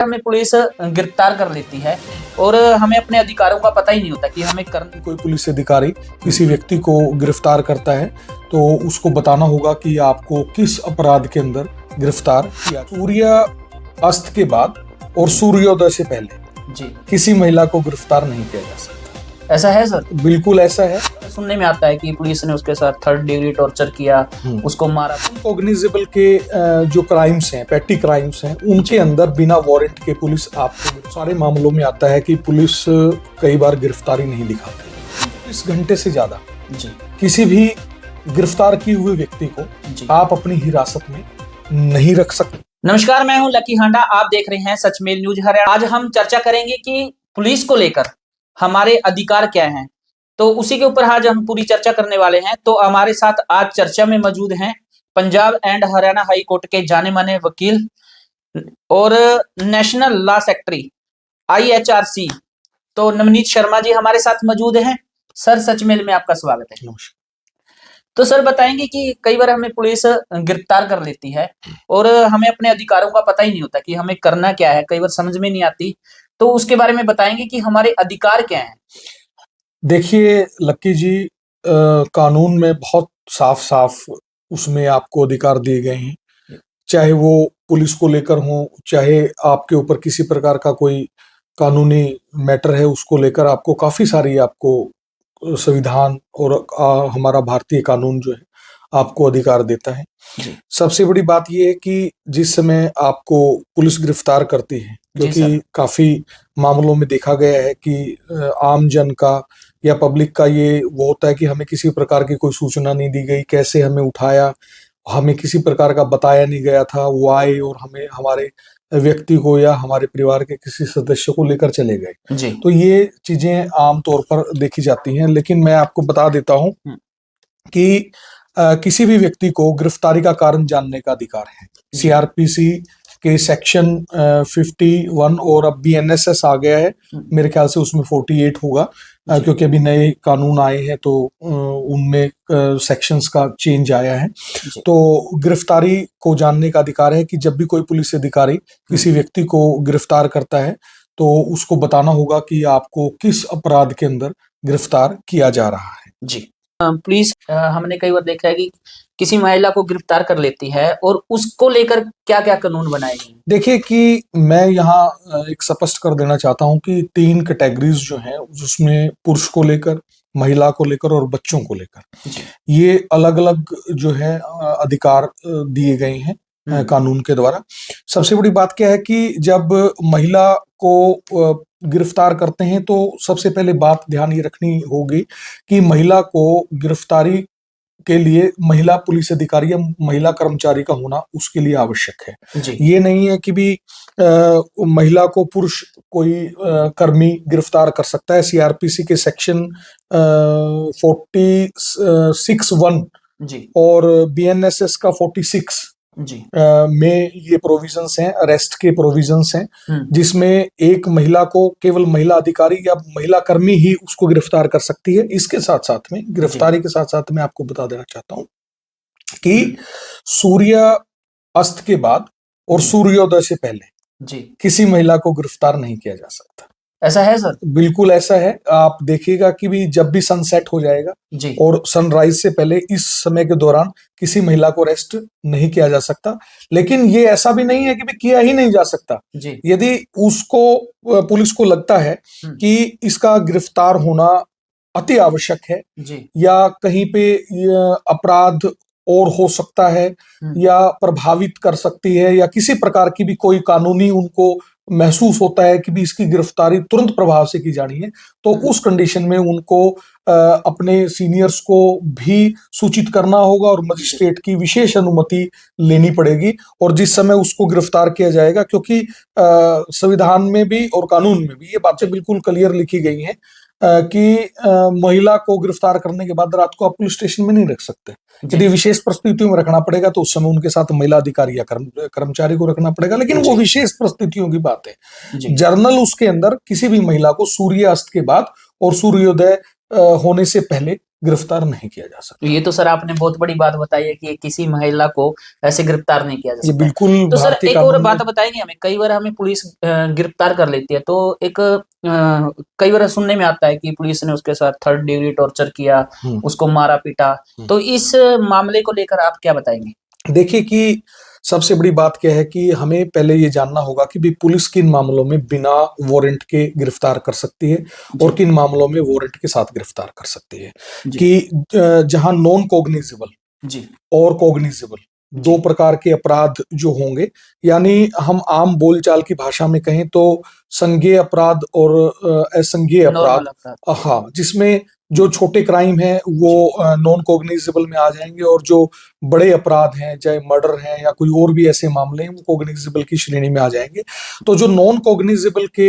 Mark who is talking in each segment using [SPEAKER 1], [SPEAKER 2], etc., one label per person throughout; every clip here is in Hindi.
[SPEAKER 1] हमें पुलिस गिरफ्तार कर लेती है और हमें अपने अधिकारों का पता ही नहीं होता कि हमें करना।
[SPEAKER 2] कोई पुलिस अधिकारी किसी व्यक्ति को गिरफ्तार करता है तो उसको बताना होगा कि आपको किस अपराध के अंदर गिरफ्तार किया। सूर्य अस्त के बाद और सूर्योदय से पहले
[SPEAKER 1] जी
[SPEAKER 2] किसी महिला को गिरफ्तार नहीं किया जा सकता।
[SPEAKER 1] ऐसा है सर?
[SPEAKER 2] बिल्कुल ऐसा है।
[SPEAKER 1] सुनने में आता है कि पुलिस ने उसके साथ 3rd डिग्री टॉर्चर किया, उसको मारा।
[SPEAKER 2] कॉग्निजेबल के जो क्राइम्स हैं, पेटी क्राइम्स हैं, उनके अंदर बिना वारंट के पुलिस आपको सारे मामलों में आता है कि पुलिस कई बार गिरफ्तारी नहीं दिखाती। 20 घंटे से ज्यादा
[SPEAKER 1] जी
[SPEAKER 2] किसी भी गिरफ्तार किए हुए व्यक्ति को आप अपनी हिरासत में नहीं रख सकते।
[SPEAKER 1] नमस्कार, मैं हूं लकी हांडा। आप देख रहे हैं सचमेल न्यूज हरियाणा। आज हम चर्चा करेंगे कि पुलिस को लेकर हमारे अधिकार क्या हैं, तो उसी के ऊपर आज हम पूरी चर्चा करने वाले हैं। तो हमारे साथ आज चर्चा में मौजूद हैं Punjab and Haryana high court के जाने माने वकील और नेशनल लॉ सेक्रेटरी IHRC तो नवनीत शर्मा जी हमारे साथ मौजूद हैं। सर, सचमेल में आपका स्वागत है।
[SPEAKER 2] नमस्कार।
[SPEAKER 1] तो सर बताएंगे कि कई बार हमें पुलिस गिरफ्तार कर लेती है और हमें अपने अधिकारों का पता ही नहीं होता कि हमें करना क्या है, कई बार समझ में नहीं आती। तो उसके बारे में बताएंगे कि हमारे अधिकार क्या हैं।
[SPEAKER 2] देखिए लक्की जी, कानून में बहुत साफ साफ उसमें आपको अधिकार दिए गए हैं, चाहे वो पुलिस को लेकर हो, चाहे आपके ऊपर किसी प्रकार का कोई कानूनी मैटर है उसको लेकर आपको काफी सारी आपको संविधान और हमारा भारतीय कानून जो है आपको अधिकार देता है। सबसे बड़ी बात यह है कि जिस समय आपको पुलिस गिरफ्तार करती है, क्योंकि काफी मामलों में देखा गया है कि आम जन का या पब्लिक का ये वो होता है कि हमें किसी प्रकार की कोई सूचना नहीं दी गई, कैसे हमें उठाया, हमें किसी प्रकार का बताया नहीं गया था, वो आए और हमें हमारे व्यक्ति को या हमारे परिवार के किसी सदस्य को लेकर चले गए। तो ये चीजें आमतौर पर देखी जाती हैं, लेकिन मैं आपको बता देता हूं कि किसी भी व्यक्ति को गिरफ्तारी का कारण जानने का अधिकार है। CRPC के सेक्शन 51 और अब BNSS आ गया है, मेरे ख्याल से उसमें 48 होगा, क्योंकि अभी नए कानून आए हैं तो उनमें सेक्शंस का चेंज आया है। तो गिरफ्तारी को जानने का अधिकार है कि जब भी कोई पुलिस अधिकारी किसी व्यक्ति को गिरफ्तार करता है तो उसको बताना होगा कि आपको किस अपराध के अंदर गिरफ्तार किया जा रहा है। जी
[SPEAKER 1] पुलिस हमने कई बार देखा है कि किसी महिला को गिरफ्तार कर लेती है और उसको लेकर क्या क्या कानून बनाए गए।
[SPEAKER 2] देखिए कि मैं यहाँ एक स्पष्ट कर देना चाहता हूँ कि 3 कैटेगरीज जो हैं उसमें पुरुष को लेकर, महिला को लेकर और बच्चों को लेकर ये अलग अलग जो है अधिकार दिए गए हैं कानून के द्वारा। सबसे बड़ी बात क्या है कि जब महिला को गिरफ्तार करते हैं तो सबसे पहले बात ध्यान ये रखनी होगी कि महिला को गिरफ्तारी के लिए महिला पुलिस अधिकारी या महिला कर्मचारी का होना उसके लिए आवश्यक है। ये नहीं है कि भी महिला को पुरुष कोई कर्मी गिरफ्तार कर सकता है। CRPC के सेक्शन 46(1) और BNSS का 46 में ये प्रोविजंस हैं, अरेस्ट के प्रोविजंस हैं, जिसमें एक महिला को केवल महिला अधिकारी या महिला कर्मी ही उसको गिरफ्तार कर सकती है। इसके साथ साथ में गिरफ्तारी के साथ साथ में आपको बता देना चाहता हूं कि सूर्य अस्त के बाद और सूर्योदय से पहले किसी महिला को गिरफ्तार नहीं किया जा सकता।
[SPEAKER 1] ऐसा है सर?
[SPEAKER 2] बिल्कुल ऐसा है। आप देखिएगा कि भी जब भी सनसेट हो जाएगा और सनराइज से पहले इस समय के दौरान किसी महिला को अरेस्ट नहीं किया जा सकता। लेकिन ये ऐसा भी नहीं है कि भी किया ही नहीं जा सकता। यदि उसको पुलिस को लगता है कि इसका गिरफ्तार होना अति आवश्यक है या कहीं पे अपराध और हो सकता है या प्रभावित कर सकती है या किसी प्रकार की भी कोई कानूनी उनको महसूस होता है कि भी इसकी गिरफ्तारी तुरंत प्रभाव से की जानी है, तो उस कंडीशन में उनको अपने सीनियर्स को भी सूचित करना होगा और मजिस्ट्रेट की विशेष अनुमति लेनी पड़ेगी और जिस समय उसको गिरफ्तार किया जाएगा, क्योंकि संविधान में भी और कानून में भी ये बातें बिल्कुल क्लियर लिखी गई हैं कि महिला को गिरफ्तार करने के बाद रात को आप पुलिस स्टेशन में नहीं रख सकते। यदि विशेष परिस्थितियों में रखना पड़ेगा तो उस समय उनके साथ महिला अधिकारी या कर्मचारी को रखना पड़ेगा, लेकिन वो विशेष परिस्थितियों की बात है। जर्नल उसके अंदर किसी भी महिला को सूर्यास्त के बाद और सूर्योदय होने से पहले गिरफ्तार नहीं किया जा सकता।
[SPEAKER 1] ये तो सर आपने बहुत बड़ी बात बताई है कि किसी महिला को ऐसे गिरफ्तार नहीं किया जा
[SPEAKER 2] ये
[SPEAKER 1] सकता है।
[SPEAKER 2] बिल्कुल
[SPEAKER 1] तो सर
[SPEAKER 2] भारतीय
[SPEAKER 1] एक और
[SPEAKER 2] कानून में।
[SPEAKER 1] बात बताएंगे हमें, कई बार हमें पुलिस गिरफ्तार कर लेती है, तो एक कई बार सुनने में आता है कि पुलिस ने उसके साथ 3rd डिग्री टॉर्चर किया,
[SPEAKER 2] हम्म,
[SPEAKER 1] उसको मारा पीटा।
[SPEAKER 2] हम्म।
[SPEAKER 1] तो इस मामले को लेकर आप क्या बताएंगे?
[SPEAKER 2] देखिए कि सबसे बड़ी बात क्या है कि हमें पहले ये जानना होगा कि भी पुलिस किन मामलों में बिना वारंट के गिरफ्तार कर सकती है और
[SPEAKER 1] जी
[SPEAKER 2] किन मामलों में वारंट के साथ गिरफ्तार कर सकती है।
[SPEAKER 1] जी
[SPEAKER 2] कि जहां नॉन कॉग्निजेबल
[SPEAKER 1] जी
[SPEAKER 2] और कॉग्निजेबल दो
[SPEAKER 1] जी,
[SPEAKER 2] प्रकार के अपराध जो होंगे, यानी हम आम बोलचाल की भाषा में कहें तो संज्ञेय अपराध और असंज्ञेय अपराध।
[SPEAKER 1] नॉर्मल अपराध।
[SPEAKER 2] हाँ, जिसमें जो छोटे क्राइम हैं वो
[SPEAKER 1] जी
[SPEAKER 2] नॉन कॉग्निजेबल में आ जाएंगे और जो बड़े अपराध हैं चाहे मर्डर हैं या कोई और भी ऐसे मामले हैं वो कॉग्निजेबल की श्रेणी में आ जाएंगे। तो जो नॉन कॉग्निजेबल के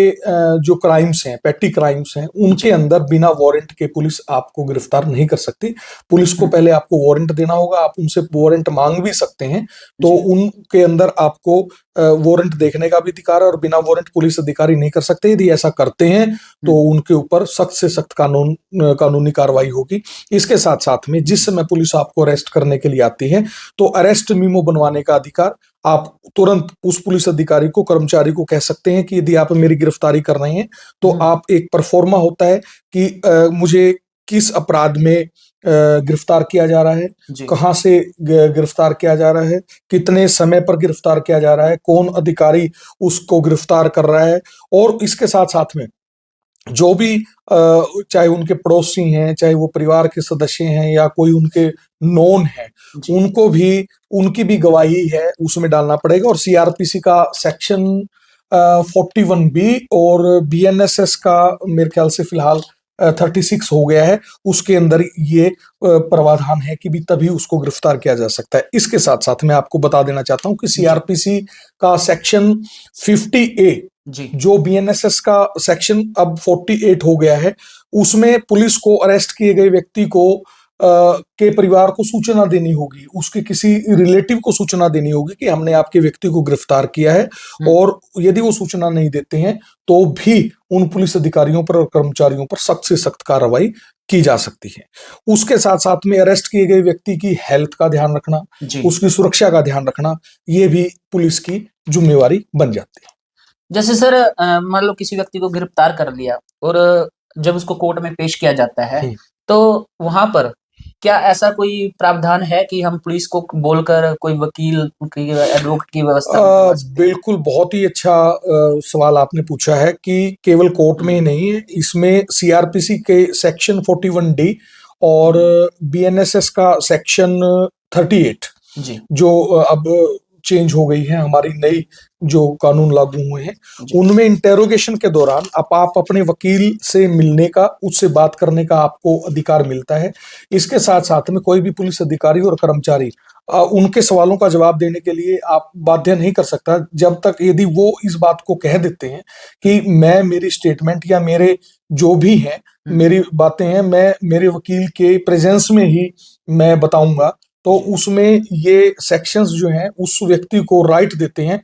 [SPEAKER 2] जो क्राइम्स हैं, पेटी क्राइम्स हैं, उनके
[SPEAKER 1] जी।
[SPEAKER 2] अंदर बिना वारंट के पुलिस आपको गिरफ्तार नहीं कर सकती। पुलिस को पहले आपको वारंट देना होगा, आप उनसे वारंट मांग भी सकते हैं, तो
[SPEAKER 1] जी
[SPEAKER 2] उनके अंदर आपको वारंट देखने का भी अधिकार है और बिना वारंट पुलिस अधिकारी नहीं कर सकते। यदि ऐसा करते हैं तो उनके ऊपर सख्त से सख्त कानूनी कार्रवाई होगी। इसके साथ साथ में जिस समय पुलिस आपको अरेस्ट करने के लिए आती है तो अरेस्ट मीमो बनवाने का अधिकार आप तुरंत उस पुलिस अधिकारी को, कर्मचारी को कह सकते हैं कि यदि आप मेरी गिरफ्तारी कर रहे हैं तो आप, एक परफॉर्मा होता है कि मुझे किस अपराध में गिरफ्तार किया जा रहा है,
[SPEAKER 1] जी
[SPEAKER 2] कहां से गिरफ्तार किया जा रहा है, कितने समय पर गिरफ्तार किया जा रहा है, कौन अधिकारी उसको गिरफ्तार कर रहा है, और इसके साथ साथ में जो भी चाहे उनके पड़ोसी हैं, चाहे वो परिवार के सदस्य हैं या कोई उनके नोन है,
[SPEAKER 1] जी
[SPEAKER 2] उनको भी, उनकी भी गवाही है उसमें डालना पड़ेगा। और सीआरपीसी का सेक्शन 41B और बीएनएसएस का मेरे ख्याल से फिलहाल 36 हो गया है, उसके अंदर ये प्रावधान है कि भी तभी उसको गिरफ्तार किया जा सकता है। इसके साथ साथ मैं आपको बता देना चाहता हूं कि सीआरपीसी का सेक्शन 50A,
[SPEAKER 1] जी
[SPEAKER 2] जो बीएनएसएस का सेक्शन अब 48 हो गया है, उसमें पुलिस को अरेस्ट किए गए व्यक्ति को के परिवार को सूचना देनी होगी, उसके किसी रिलेटिव को सूचना देनी होगी कि हमने आपके व्यक्ति को गिरफ्तार किया है। और यदि वो सूचना नहीं देते हैं तो भी उन पुलिस अधिकारियों पर और कर्मचारियों पर सख्त से सख्त कार्रवाई की जा सकती है। उसके साथ साथ में अरेस्ट किए गए व्यक्ति की हेल्थ का ध्यान रखना,
[SPEAKER 1] जी।
[SPEAKER 2] उसकी सुरक्षा का ध्यान रखना, ये भी पुलिस की जिम्मेवारी बन जाती है।
[SPEAKER 1] जैसे सर मान लो किसी व्यक्ति को गिरफ्तार कर लिया और जब उसको कोर्ट में पेश किया जाता है, तो वहां पर क्या ऐसा कोई प्रावधान है कि हम पुलिस को बोलकर कोई वकील की, एडवोकेट की व्यवस्था भी करवा सकते हैं?
[SPEAKER 2] बिल्कुल, बहुत ही अच्छा सवाल आपने पूछा है कि केवल कोर्ट में ही नहीं है, इसमें सीआरपीसी के सेक्शन 41D और बीएनएसएस का सेक्शन 38
[SPEAKER 1] जी
[SPEAKER 2] जो अब चेंज हो गई है, हमारी नई जो कानून लागू हुए हैं,
[SPEAKER 1] जी
[SPEAKER 2] उनमें इंटेरोगेशन के दौरान आप अपने वकील से मिलने का, उससे बात करने का आपको अधिकार मिलता है। इसके साथ साथ में कोई भी पुलिस अधिकारी और कर्मचारी उनके सवालों का जवाब देने के लिए आप बाध्य नहीं कर सकता जब तक, यदि वो इस बात को कह देते हैं कि मैं, मेरी स्टेटमेंट या मेरे जो भी है, मेरी बातें हैं, मैं मेरे वकील के प्रेजेंस में ही मैं बताऊंगा, तो उसमें ये सेक्शंस जो हैं उस व्यक्ति को राइट देते हैं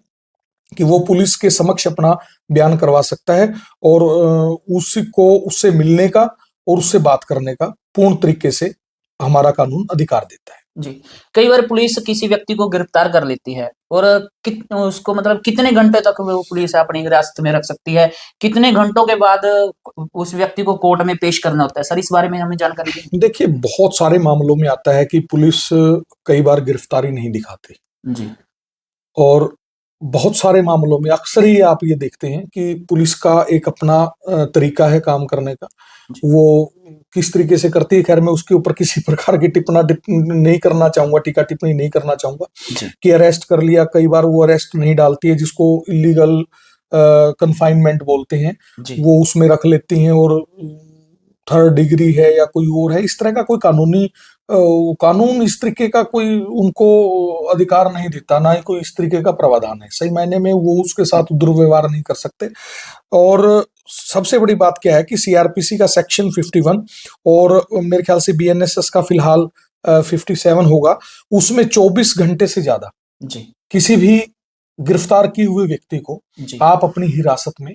[SPEAKER 2] कि वो पुलिस के समक्ष अपना बयान करवा सकता है और उसको, उससे मिलने का और उससे बात करने का पूर्ण तरीके से हमारा कानून अधिकार देता है।
[SPEAKER 1] जी। कई बार पुलिस किसी व्यक्ति को गिरफ्तार कर लेती है और उसको मतलब कितने घंटे तक वो पुलिस अपनी हिरासत में रख सकती है, कितने घंटों के बाद उस व्यक्ति को कोर्ट में पेश करना होता है? सर इस बारे में हमें जानकारी दें।
[SPEAKER 2] देखिए, बहुत सारे मामलों में आता है कि पुलिस कई बार गिरफ्तारी नहीं दिखाती
[SPEAKER 1] जी
[SPEAKER 2] और बहुत सारे मामलों में अक्सर ही आप ये देखते हैं कि पुलिस का एक अपना तरीका है काम करने का।
[SPEAKER 1] जी
[SPEAKER 2] वो किस तरीके से करती है, खैर मैं उसके ऊपर किसी प्रकार की नहीं करना चाहूंगा, टीका टिप्पणी नहीं करना चाहूंगा
[SPEAKER 1] जी
[SPEAKER 2] कि अरेस्ट कर लिया, कई बार वो अरेस्ट नहीं डालती है, जिसको इलीगल कन्फाइनमेंट बोलते हैं,
[SPEAKER 1] जी
[SPEAKER 2] वो उसमें रख लेती हैं और 3rd डिग्री है या कोई और है, इस तरह का कोई कानून इस तरीके का कोई उनको अधिकार नहीं देता, ना ही कोई इस तरीके का प्रावधान है। सही मायने में वो उसके साथ दुर्व्यवहार नहीं कर सकते। और सबसे बड़ी बात क्या है कि सीआरपीसी का सेक्शन 51 और मेरे ख्याल से बीएनएसएस का फिलहाल 57 होगा, उसमें 24 घंटे से ज्यादा
[SPEAKER 1] जी
[SPEAKER 2] किसी भी गिरफ्तार किए हुए व्यक्ति को
[SPEAKER 1] जी
[SPEAKER 2] आप अपनी हिरासत में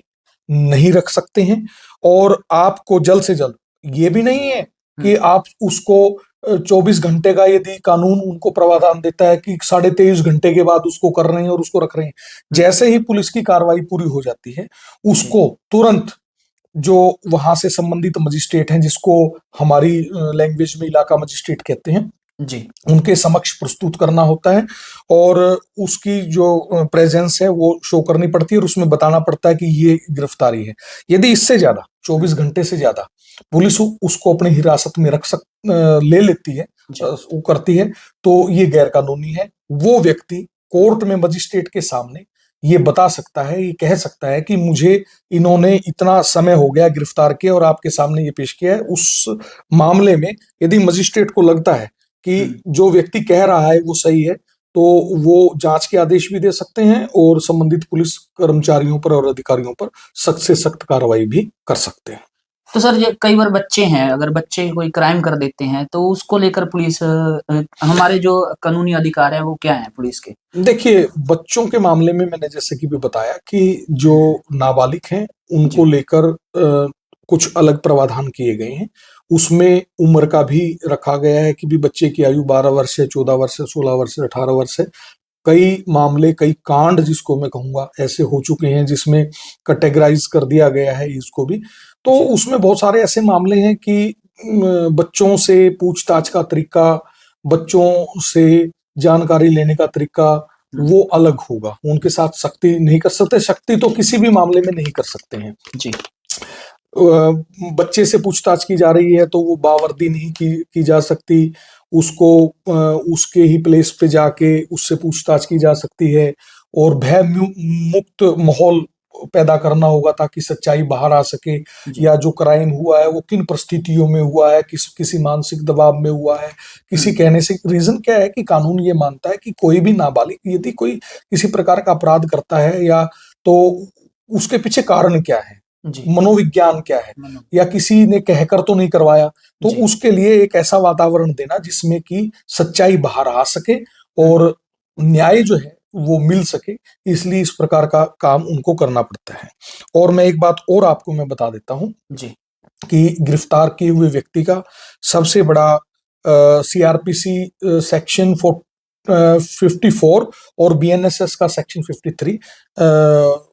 [SPEAKER 2] नहीं रख सकते हैं। और आपको जल्द से जल्द, ये भी नहीं है कि आप उसको 24 घंटे का यदि कानून उनको प्रावधान देता है कि 23.5 घंटे के बाद उसको कर रहे हैं और उसको रख रहे हैं, जैसे ही पुलिस की कार्रवाई पूरी हो जाती है उसको तुरंत जो वहां से संबंधित मजिस्ट्रेट हैं, जिसको हमारी लैंग्वेज में इलाका मजिस्ट्रेट कहते हैं
[SPEAKER 1] जी,
[SPEAKER 2] उनके समक्ष प्रस्तुत करना होता है और उसकी जो प्रेजेंस है वो शो करनी पड़ती है और उसमें बताना पड़ता है कि ये गिरफ्तारी है। यदि इससे ज्यादा 24 घंटे से ज्यादा पुलिस उसको अपनी हिरासत में ले लेती है, वो करती है, तो ये गैर कानूनी है। वो व्यक्ति कोर्ट में मजिस्ट्रेट के सामने ये बता सकता है, ये कह सकता है कि मुझे इन्होंने इतना समय हो गया गिरफ्तार किया और आपके सामने ये पेश किया है। उस मामले में यदि मजिस्ट्रेट को लगता है कि जो व्यक्ति कह रहा है वो सही है, तो वो जांच के आदेश भी दे सकते हैं और संबंधित पुलिस कर्मचारियों पर और अधिकारियों पर सख्त से सख्त कार्रवाई भी कर सकते हैं।
[SPEAKER 1] तो सर ये कई बार बच्चे हैं, अगर बच्चे कोई क्राइम कर देते हैं तो उसको लेकर पुलिस हमारे जो कानूनी अधिकार है वो क्या है पुलिस के?
[SPEAKER 2] देखिए, बच्चों के मामले में मैंने जैसे कि भी बताया कि जो नाबालिग हैं उनको लेकर कुछ अलग प्रावधान किए गए हैं। उसमें उम्र का भी रखा गया है कि भी बच्चे की आयु 12 वर्ष है, 14 वर्ष है, 16 वर्ष है, 18 वर्ष है। कई मामले, कई कांड जिसको मैं कहूंगा ऐसे हो चुके हैं जिसमें कैटेगराइज कर दिया गया है इसको भी। तो उसमें बहुत सारे ऐसे मामले हैं कि बच्चों से पूछताछ का तरीका, बच्चों से जानकारी लेने का तरीका वो अलग होगा। उनके साथ सख्ती नहीं कर सकते, सख्ती तो किसी भी मामले में नहीं कर सकते हैं
[SPEAKER 1] जी।
[SPEAKER 2] बच्चे से पूछताछ की जा रही है तो वो बावर्दी नहीं की जा सकती, उसको उसके ही प्लेस पे जाके उससे पूछताछ की जा सकती है और भय मुक्त माहौल पैदा करना होगा ताकि सच्चाई बाहर आ सके, या जो क्राइम हुआ है वो किन परिस्थितियों में हुआ है, किसी मानसिक दबाव में हुआ है, किसी कहने से। रीजन क्या है कि कानून ये मानता है कि कोई भी नाबालिग यदि कोई किसी प्रकार का अपराध करता है या तो उसके पीछे कारण क्या है, मनोविज्ञान क्या है, या किसी ने कहकर तो नहीं करवाया, तो उसके लिए एक ऐसा वातावरण देना जिसमें कि सच्चाई बाहर आ सके और न्याय जो है वो मिल सके। इसलिए इस प्रकार का काम उनको करना पड़ता है। और मैं एक बात और आपको मैं बता देता हूं कि गिरफ्तार किए हुए व्यक्ति का सबसे बड़ा सीआरपीसी सेक्शन 54 और बीएनएसएस का सेक्शन 53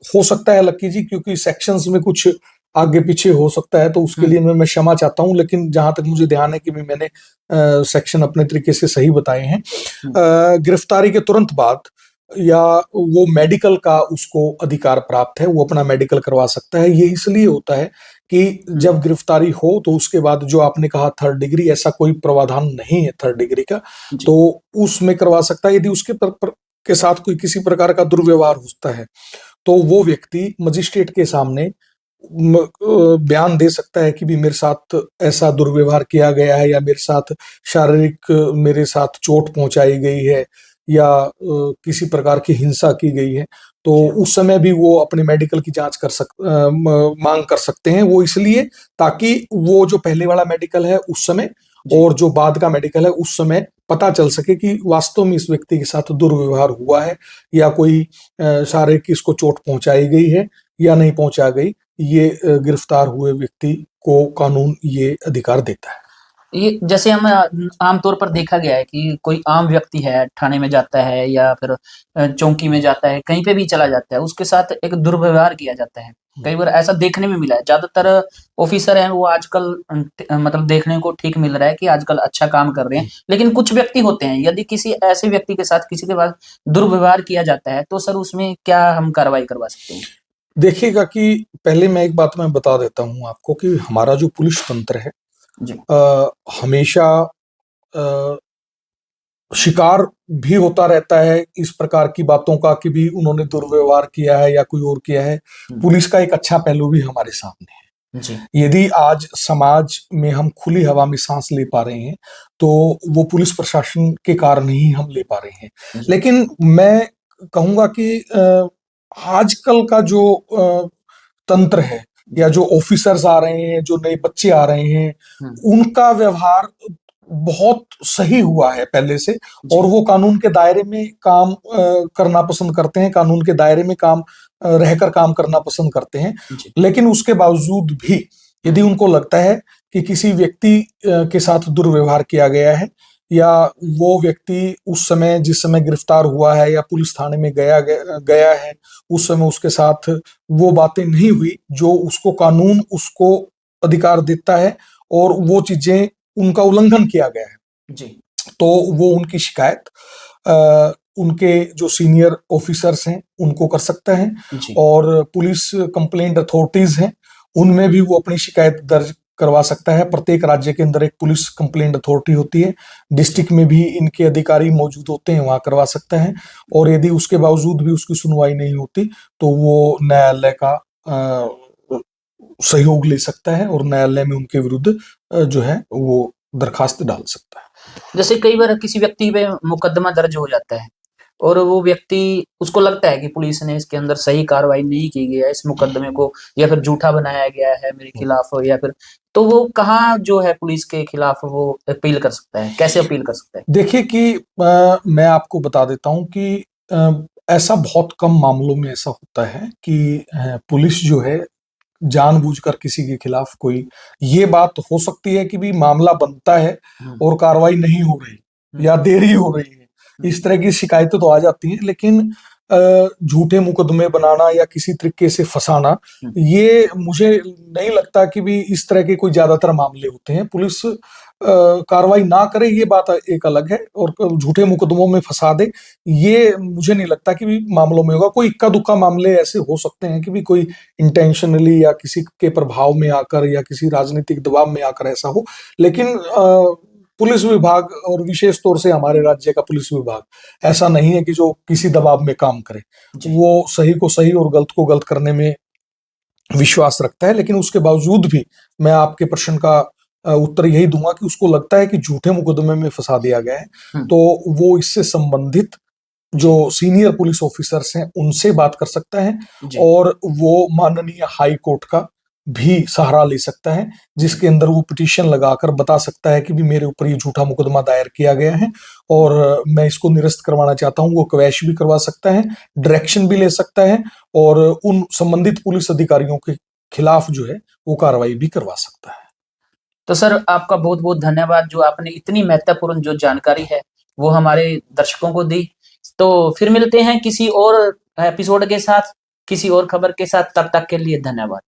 [SPEAKER 2] हो सकता है लक्की जी, क्योंकि सेक्शंस में कुछ आगे पीछे हो सकता है, तो उसके लिए मैं क्षमा चाहता हूं, लेकिन जहां तक मुझे ध्यान है कि भी मैंने सेक्शन अपने तरीके से सही बताए हैं। गिरफ्तारी के तुरंत बाद या वो मेडिकल का उसको अधिकार प्राप्त है, वो अपना मेडिकल करवा सकता है। ये इसलिए होता है कि जब गिरफ्तारी हो तो उसके बाद जो आपने कहा 3rd डिग्री, ऐसा कोई प्रावधान नहीं है 3rd डिग्री का, तो उसमें करवा सकता है। यदि उसके के साथ कोई किसी प्रकार का दुर्व्यवहार होता है तो वो व्यक्ति मजिस्ट्रेट के सामने बयान दे सकता है कि भी मेरे साथ ऐसा दुर्व्यवहार किया गया है, या मेरे साथ शारीरिक मेरे साथ चोट पहुंचाई गई है, या किसी प्रकार की हिंसा की गई है, तो उस समय भी वो अपने मेडिकल की जांच मांग कर सकते हैं। वो इसलिए ताकि वो जो पहले वाला मेडिकल है उस समय और जो बाद का मेडिकल है उस समय पता चल सके कि वास्तव में इस व्यक्ति के साथ दुर्व्यवहार हुआ है या कोई शारीरिक इसको चोट पहुंचाई गई है या नहीं पहुंचा गई। ये गिरफ्तार हुए व्यक्ति को कानून ये अधिकार देता है।
[SPEAKER 1] ये जैसे हम आमतौर पर देखा गया है कि कोई आम व्यक्ति है, थाने में जाता है या फिर चौकी में जाता है, कहीं पे भी चला जाता है, उसके साथ एक दुर्व्यवहार किया जाता है। कई बार ऐसा देखने में मिला है। ज्यादातर ऑफिसर हैं वो आजकल मतलब देखने को ठीक मिल रहा है कि आजकल अच्छा काम कर रहे हैं, लेकिन कुछ व्यक्ति होते हैं, यदि किसी ऐसे व्यक्ति के साथ किसी के पास दुर्व्यवहार किया जाता है तो सर उसमें क्या हम कार्रवाई करवा सकते हैं?
[SPEAKER 2] देखिएगा कि पहले मैं एक बात मैं बता देता हूं आपको कि हमारा जो पुलिस तंत्र है हमेशा शिकार भी होता रहता है इस प्रकार की बातों का कि भी उन्होंने दुर्व्यवहार किया है या कोई और किया है। पुलिस का एक अच्छा पहलू भी हमारे सामने है। यदि आज समाज में हम खुली हवा में सांस ले पा रहे हैं तो वो पुलिस प्रशासन के कारण ही हम ले पा रहे हैं। लेकिन मैं कहूंगा कि आजकल का जो तंत्र है या जो ऑफिसर्स आ रहे हैं, जो नए बच्चे आ रहे हैं, उनका व्यवहार बहुत सही हुआ है पहले से, और वो कानून के दायरे में काम करना पसंद करते हैं, कानून के दायरे में काम रहकर काम करना पसंद करते हैं। लेकिन उसके बावजूद भी यदि उनको लगता है कि किसी व्यक्ति के साथ दुर्व्यवहार किया गया है, या वो व्यक्ति उस समय जिस समय गिरफ्तार हुआ है या पुलिस थाने में गया है, उस समय उसके साथ वो बातें नहीं हुई जो उसको कानून उसको अधिकार देता है, और वो चीजें उनका उल्लंघन किया गया है,
[SPEAKER 1] जी
[SPEAKER 2] तो वो उनकी शिकायत उनके जो सीनियर ऑफिसर्स हैं उनको कर सकता है,
[SPEAKER 1] जी
[SPEAKER 2] और पुलिस कंप्लेंट अथॉरिटीज हैं उनमें भी वो अपनी शिकायत दर्ज करवा सकता है। प्रत्येक राज्य के अंदर एक पुलिस कंप्लेंट अथॉरिटी होती है, डिस्ट्रिक्ट में भी इनके अधिकारी मौजूद होते हैं, वहां करवा सकता है। और यदि उसके बावजूद भी उसकी सुनवाई नहीं होती तो वो न्यायालय का सहयोग ले सकता है, और न्यायालय में उनके विरुद्ध जो है वो दरखास्त डाल सकता है।
[SPEAKER 1] जैसे कई बार किसी व्यक्ति पे मुकदमा दर्ज हो जाता है और वो व्यक्ति, उसको लगता है कि पुलिस ने इसके अंदर सही कार्रवाई नहीं की गई है, इस मुकदमे को या फिर झूठा बनाया गया है मेरे खिलाफ, या फिर तो वो कहाँ जो है पुलिस के खिलाफ वो अपील कर सकता है, कैसे अपील कर सकता है?
[SPEAKER 2] देखिए कि मैं आपको बता देता हूँ कि ऐसा बहुत कम मामलों में ऐसा होता है कि पुलिस जो है जानबूझकर किसी के खिलाफ कोई, ये बात हो सकती है कि भी मामला बनता है और कार्रवाई नहीं हो रही या देरी हो रही है, इस तरह की शिकायतें तो आ जाती हैं, लेकिन झूठे मुकदमे बनाना या किसी तरीके से फंसाना, ये मुझे नहीं लगता कि भी इस तरह के कोई ज्यादातर मामले होते हैं। पुलिस कार्रवाई ना करे ये बात एक अलग है, और झूठे मुकदमों में फंसा दे ये मुझे नहीं लगता कि भी मामलों में होगा। कोई इक्का दुक्का मामले ऐसे हो सकते हैं कि भी कोई इंटेंशनली या किसी के प्रभाव में आकर या किसी राजनीतिक दबाव में आकर ऐसा हो, लेकिन पुलिस विभाग और विशेष तौर से हमारे राज्य का पुलिस विभाग ऐसा नहीं है कि जो किसी दबाव में काम करे। वो सही को सही और गलत को गलत करने में विश्वास रखता है, लेकिन उसके बावजूद भी मैं आपके प्रश्न का उत्तर यही दूंगा कि उसको लगता है कि झूठे मुकदमे में फंसा दिया गया है, तो वो इससे संबंधित जो सीनियर पुलिस ऑफिसर्स हैं उनसे बात कर सकता है, और वो माननीय हाई कोर्ट का भी सहारा ले सकता है, जिसके अंदर वो पिटीशन लगाकर बता सकता है कि भी मेरे ऊपर ये झूठा मुकदमा दायर किया गया है और मैं इसको निरस्त करवाना चाहता हूँ। वो क्वैश भी करवा सकता है, डायरेक्शन भी ले सकता है, और उन संबंधित पुलिस अधिकारियों के खिलाफ जो है वो कार्रवाई भी करवा सकता है।
[SPEAKER 1] तो सर आपका बहुत बहुत धन्यवाद, जो आपने इतनी महत्वपूर्ण जो जानकारी है वो हमारे दर्शकों को दी। तो फिर मिलते हैं किसी और एपिसोड के साथ, किसी और खबर के साथ, तब तक के लिए धन्यवाद।